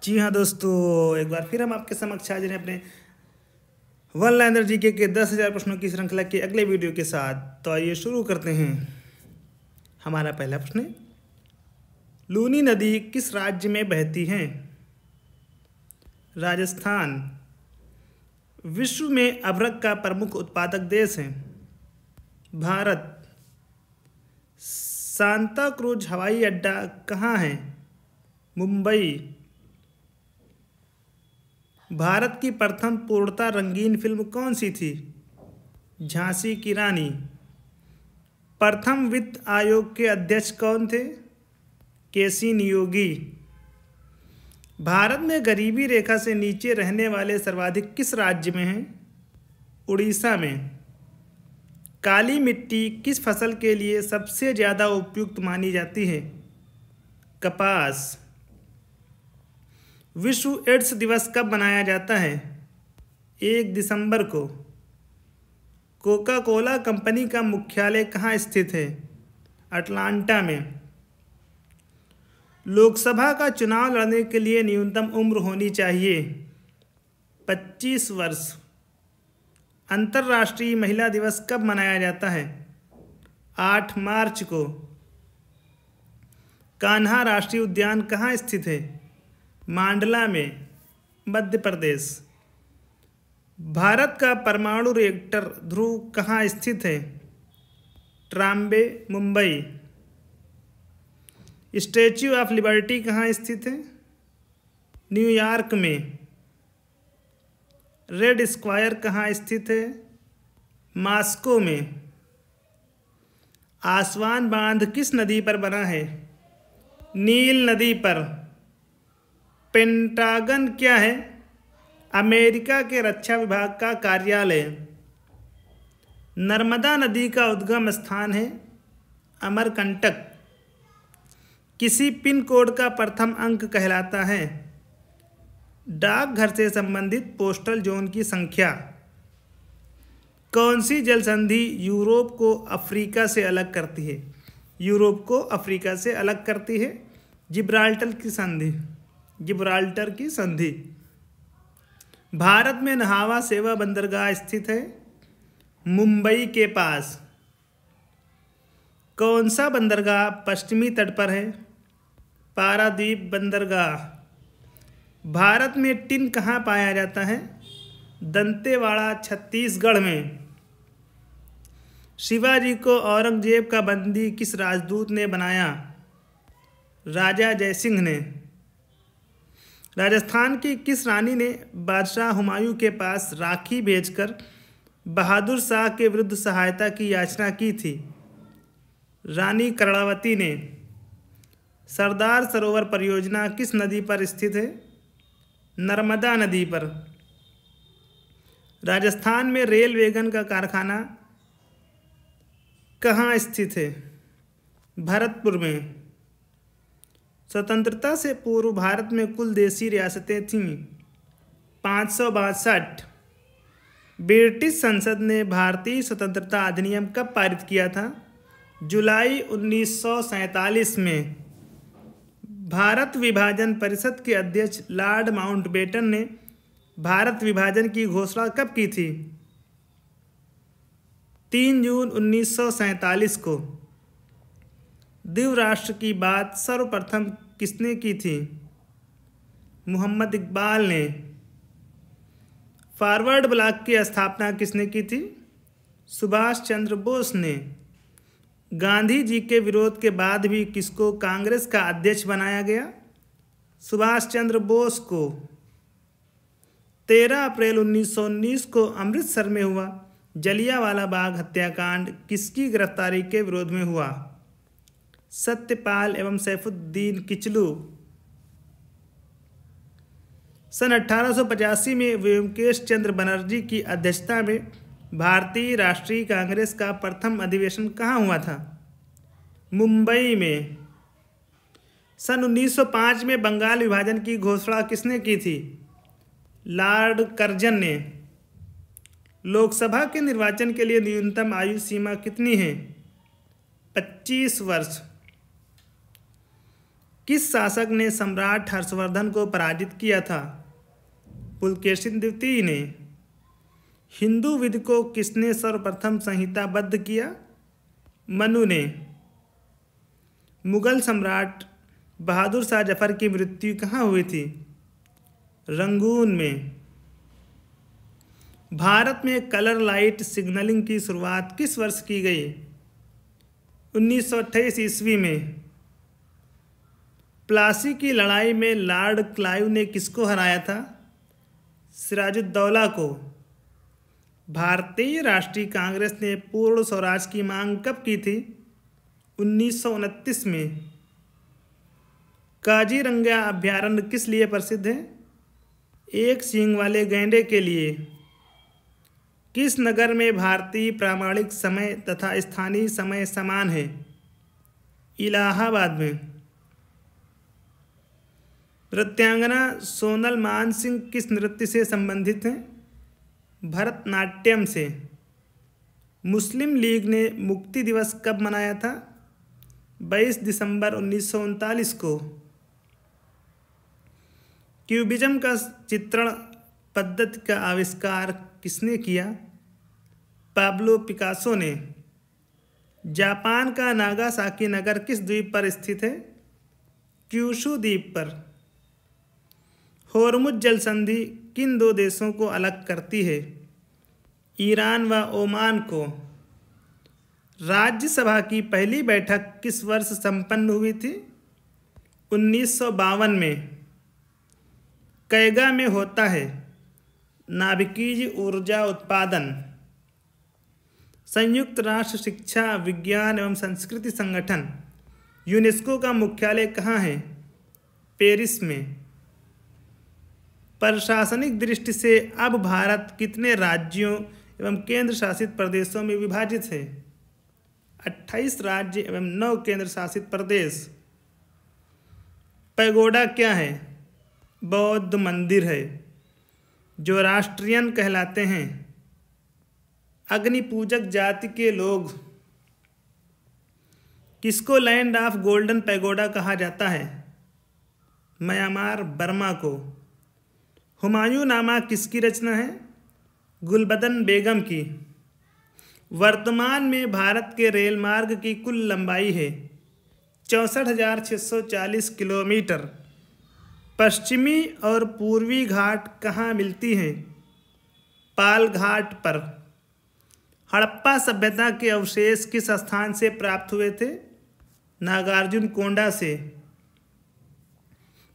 जी हाँ दोस्तों, एक बार फिर हम आपके समक्ष हाजिर हैं अपने वन लाइनर जीके के 10,000 प्रश्नों की श्रृंखला के अगले वीडियो के साथ। तो आइए शुरू करते हैं। हमारा पहला प्रश्न है, लूनी नदी किस राज्य में बहती है? राजस्थान। विश्व में अभ्रक का प्रमुख उत्पादक देश है? भारत। सांता क्रूज हवाई अड्डा कहाँ है? मुंबई। भारत की प्रथम पूर्णतः रंगीन फिल्म कौन सी थी? झांसी की रानी। प्रथम वित्त आयोग के अध्यक्ष कौन थे? केसी नियोगी। भारत में गरीबी रेखा से नीचे रहने वाले सर्वाधिक किस राज्य में हैं? उड़ीसा में। काली मिट्टी किस फसल के लिए सबसे ज़्यादा उपयुक्त मानी जाती है? कपास। विश्व एड्स दिवस कब मनाया जाता है? 1 दिसंबर को। कोका कोला कंपनी का मुख्यालय कहाँ स्थित है? अटलांटा में। लोकसभा का चुनाव लड़ने के लिए न्यूनतम उम्र होनी चाहिए? 25 वर्ष। अंतर्राष्ट्रीय महिला दिवस कब मनाया जाता है? 8 मार्च को। कान्हा राष्ट्रीय उद्यान कहाँ स्थित है? मांडला में, मध्य प्रदेश। भारत का परमाणु रिएक्टर ध्रुव कहाँ स्थित है? Trombay, Mumbai. Statue of liberty कहाँ स्थित है? न्यूयॉर्क में। रेड स्क्वायर कहाँ स्थित है? मॉस्को में। आसवान बांध किस नदी पर बना है? नील नदी पर। पेंटागन क्या है? अमेरिका के रक्षा विभाग का कार्यालय। नर्मदा नदी का उद्गम स्थान है? अमरकंटक। किसी पिन कोड का प्रथम अंक कहलाता है? डाकघर से संबंधित पोस्टल जोन की संख्या। कौन सी जल संधि यूरोप को अफ्रीका से अलग करती है? यूरोप को अफ्रीका से अलग करती है जिब्राल्टर की संधि। भारत में नहावा सेवा बंदरगाह स्थित है? मुंबई के पास। कौन सा बंदरगाह पश्चिमी तट पर है? पारादीप बंदरगाह। भारत में टिन कहाँ पाया जाता है? दंतेवाड़ा, छत्तीसगढ़ में। शिवाजी को औरंगजेब का बंदी किस राजदूत ने बनाया? राजा जयसिंह ने। राजस्थान की किस रानी ने बादशाह हुमायूं के पास राखी भेजकर बहादुर शाह के विरुद्ध सहायता की याचना की थी? रानी कर्णावती ने। सरदार सरोवर परियोजना किस नदी पर स्थित है? नर्मदा नदी पर। राजस्थान में रेल वैगन का कारखाना कहाँ स्थित है? भरतपुर में। स्वतंत्रता से पूर्व भारत में कुल देशी रियासतें थीं 562। ब्रिटिश संसद ने भारतीय स्वतंत्रता अधिनियम कब पारित किया था? जुलाई 1947 में। भारत विभाजन परिषद के अध्यक्ष लॉर्ड माउंटबेटन ने भारत विभाजन की घोषणा कब की थी? 3 जून 1947 को। द्वीप राष्ट्र की बात सर्वप्रथम किसने की थी? मोहम्मद इकबाल ने। फॉरवर्ड ब्लॉक की स्थापना किसने की थी? सुभाष चंद्र बोस ने। गांधी जी के विरोध के बाद भी किसको कांग्रेस का अध्यक्ष बनाया गया? सुभाष चंद्र बोस को। 13 अप्रैल 1919 को अमृतसर में हुआ जलियांवाला बाग हत्याकांड किसकी गिरफ्तारी के विरोध में हुआ? सत्यपाल एवं सैफुद्दीन किचलू। सन 1885 में व्योमकेश चंद्र बनर्जी की अध्यक्षता में भारतीय राष्ट्रीय कांग्रेस का प्रथम अधिवेशन कहाँ हुआ था? मुंबई में। सन 1905 में बंगाल विभाजन की घोषणा किसने की थी? लॉर्ड कर्जन ने। लोकसभा के निर्वाचन के लिए न्यूनतम आयु सीमा कितनी है? 25 वर्ष। किस शासक ने सम्राट हर्षवर्धन को पराजित किया था? पुलकेशिन द्वितीय ने। हिंदू विधि को किसने सर्वप्रथम संहिताबद्ध किया? मनु ने। मुगल सम्राट बहादुर शाह जफर की मृत्यु कहाँ हुई थी? रंगून में। भारत में कलर लाइट सिग्नलिंग की शुरुआत किस वर्ष की गई? 1928 ईस्वी में। प्लासी की लड़ाई में लॉर्ड क्लाइव ने किसको हराया था? सिराजुद्दौला को। भारतीय राष्ट्रीय कांग्रेस ने पूर्ण स्वराज की मांग कब की थी? 1929 में। काजीरंगा अभयारण्य किस लिए प्रसिद्ध है? एक सींग वाले गैंडे के लिए। किस नगर में भारतीय प्रामाणिक समय तथा स्थानीय समय समान है? इलाहाबाद में। नृत्यांगना सोनल मानसिंह किस नृत्य से संबंधित हैं? भरतनाट्यम से। मुस्लिम लीग ने मुक्ति दिवस कब मनाया था? 22 दिसंबर 1939 को। क्यूबिज्म का चित्रण पद्धति का आविष्कार किसने किया? पाब्लो पिकासो ने। जापान का नागासाकी नगर किस द्वीप पर स्थित है? क्यूशू द्वीप पर। होर्मुज जल संधि किन दो देशों को अलग करती है? ईरान व ओमान को। राज्यसभा की पहली बैठक किस वर्ष संपन्न हुई थी? 1952 में। कैगा में होता है नाभिकीय ऊर्जा उत्पादन। संयुक्त राष्ट्र शिक्षा विज्ञान एवं संस्कृति संगठन यूनेस्को का मुख्यालय कहाँ है? पेरिस में। प्रशासनिक दृष्टि से अब भारत कितने राज्यों एवं केंद्र शासित प्रदेशों में विभाजित है? 28 राज्य एवं 9 केंद्र शासित प्रदेश। पैगोडा क्या है? बौद्ध मंदिर है जो राष्ट्रियन कहलाते हैं। अग्निपूजक जाति के लोग। किसको लैंड ऑफ गोल्डन पैगोडा कहा जाता है? म्यांमार बर्मा को। हुमायूं नामा किसकी रचना है? गुलबदन बेगम की। वर्तमान में भारत के रेल मार्ग की कुल लंबाई है 64,640 किलोमीटर। पश्चिमी और पूर्वी घाट कहाँ मिलती हैं? पाल घाट पर। हड़प्पा सभ्यता के अवशेष किस स्थान से प्राप्त हुए थे? नागार्जुन कोंडा से।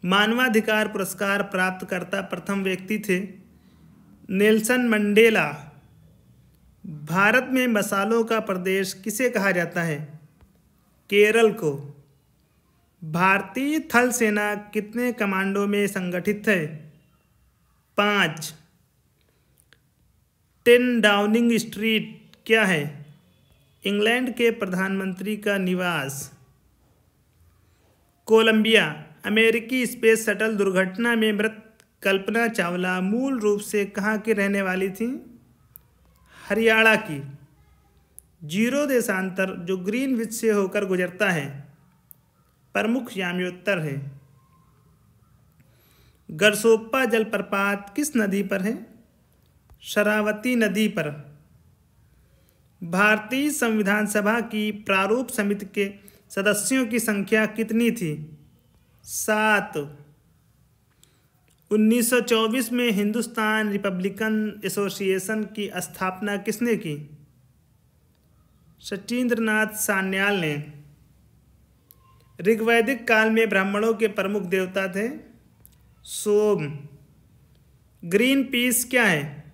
मानवाधिकार पुरस्कार प्राप्तकर्ता प्रथम व्यक्ति थे नेल्सन मंडेला। भारत में मसालों का प्रदेश किसे कहा जाता है? केरल को। भारतीय थल सेना कितने कमांडों में संगठित है? 5। 10 डाउनिंग स्ट्रीट क्या है? इंग्लैंड के प्रधानमंत्री का निवास। कोलंबिया। अमेरिकी स्पेस शटल दुर्घटना में मृत कल्पना चावला मूल रूप से कहाँ की रहने वाली थी? हरियाणा की। जीरो देशांतर जो ग्रीनविच से होकर गुजरता है प्रमुख याम्योत्तर है। गरसोप्पा जलप्रपात किस नदी पर है? शरावती नदी पर। भारतीय संविधान सभा की प्रारूप समिति के सदस्यों की संख्या कितनी थी? 7। 1924 में हिंदुस्तान रिपब्लिकन एसोसिएशन की स्थापना किसने की? सचिंद्रनाथ सान्याल ने। ऋग्वैदिक काल में ब्राह्मणों के प्रमुख देवता थे सोम। ग्रीन पीस क्या है?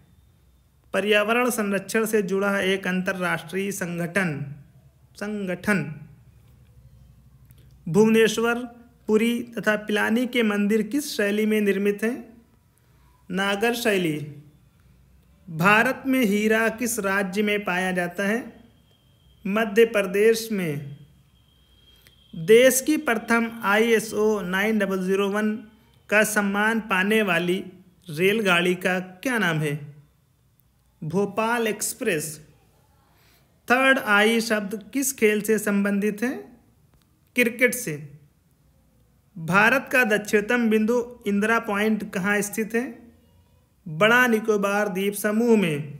पर्यावरण संरक्षण से जुड़ा एक अंतर्राष्ट्रीय संगठन। भुवनेश्वर, पुरी तथा पिलानी के मंदिर किस शैली में निर्मित हैं? नागर शैली। भारत में हीरा किस राज्य में पाया जाता है? मध्य प्रदेश में। देश की प्रथम ISO 9001 का सम्मान पाने वाली रेलगाड़ी का क्या नाम है? भोपाल एक्सप्रेस। थर्ड आई शब्द किस खेल से संबंधित है? क्रिकेट से। भारत का दक्षिणतम बिंदु इंदिरा पॉइंट कहाँ स्थित है? बड़ा निकोबार द्वीप समूह में।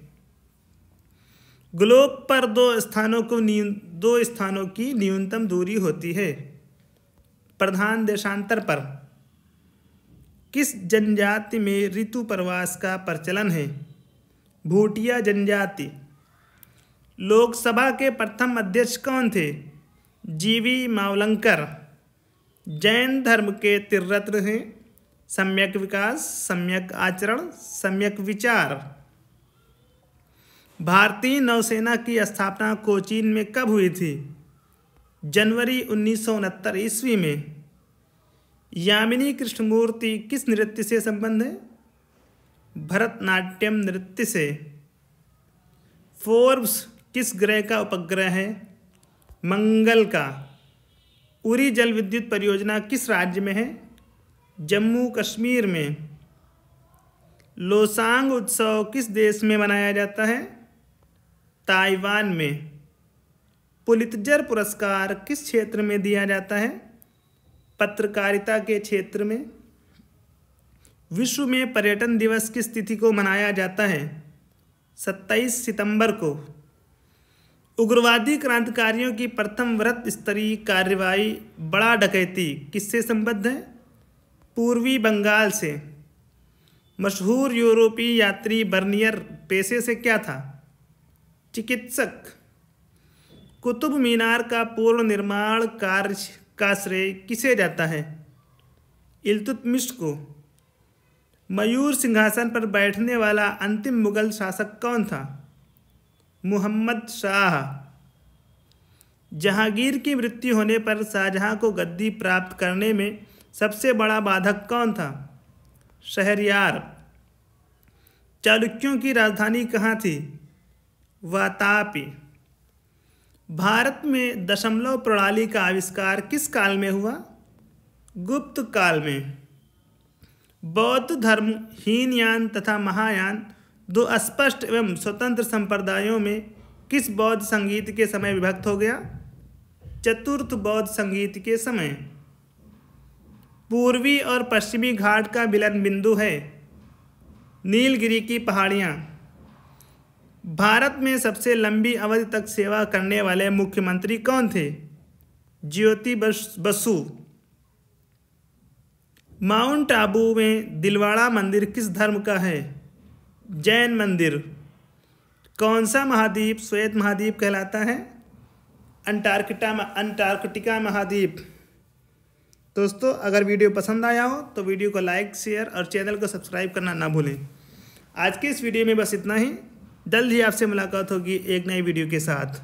ग्लोब पर दो स्थानों की न्यूनतम दूरी होती है। प्रधान देशांतर पर किस जनजाति में ऋतु प्रवास का प्रचलन है? भूटिया जनजाति। लोकसभा के प्रथम अध्यक्ष कौन थे? जीवी मावलंकर। जैन धर्म के त्रिरत्न हैं सम्यक विकास, सम्यक आचरण, सम्यक विचार। भारतीय नौसेना की स्थापना कोचीन में कब हुई थी? जनवरी 1969 ईस्वी में। यामिनी कृष्णमूर्ति किस नृत्य से संबंध है? भरतनाट्यम नृत्य से। फोर्ब्स किस ग्रह का उपग्रह है? मंगल का। उरी जल विद्युत परियोजना किस राज्य में है? जम्मू कश्मीर में। लोसांग उत्सव किस देश में मनाया जाता है? ताइवान में। पुलित्जर पुरस्कार किस क्षेत्र में दिया जाता है? पत्रकारिता के क्षेत्र में। विश्व में पर्यटन दिवस किस तिथि को मनाया जाता है? 27 सितंबर को। उग्रवादी क्रांतिकारियों की प्रथम वृहत स्तरीय कार्रवाई बड़ा डकैती किससे संबद्ध है? पूर्वी बंगाल से। मशहूर यूरोपीय यात्री बर्नियर पेशे से क्या था? चिकित्सक। कुतुब मीनार का पूर्ण निर्माण कार्य का श्रेय किसे जाता है? इल्तुतमिश को। मयूर सिंहासन पर बैठने वाला अंतिम मुगल शासक कौन था? मुहम्मद शाह। जहांगीर की मृत्यु होने पर शाहजहां को गद्दी प्राप्त करने में सबसे बड़ा बाधक कौन था? शहरयार। चालुक्यों की राजधानी कहाँ थी? वातापी। भारत में दशमलव प्रणाली का आविष्कार किस काल में हुआ? गुप्त काल में। बौद्ध धर्म हीनयान तथा महायान दो अस्पष्ट एवं स्वतंत्र संप्रदायों में किस बौद्ध संगीत के समय विभक्त हो गया? चतुर्थ बौद्ध संगीत के समय। पूर्वी और पश्चिमी घाट का मिलन बिंदु है नीलगिरी की पहाड़ियाँ। भारत में सबसे लंबी अवधि तक सेवा करने वाले मुख्यमंत्री कौन थे? ज्योति बसु। माउंट आबू में दिलवाड़ा मंदिर किस धर्म का है? जैन मंदिर। कौन सा महाद्वीप श्वेत महाद्वीप कहलाता है? अंटार्कटिका महाद्वीप। दोस्तों, अगर वीडियो पसंद आया हो तो वीडियो को लाइक, शेयर और चैनल को सब्सक्राइब करना ना भूलें। आज के इस वीडियो में बस इतना ही। जल्द ही आपसे मुलाकात होगी एक नई वीडियो के साथ।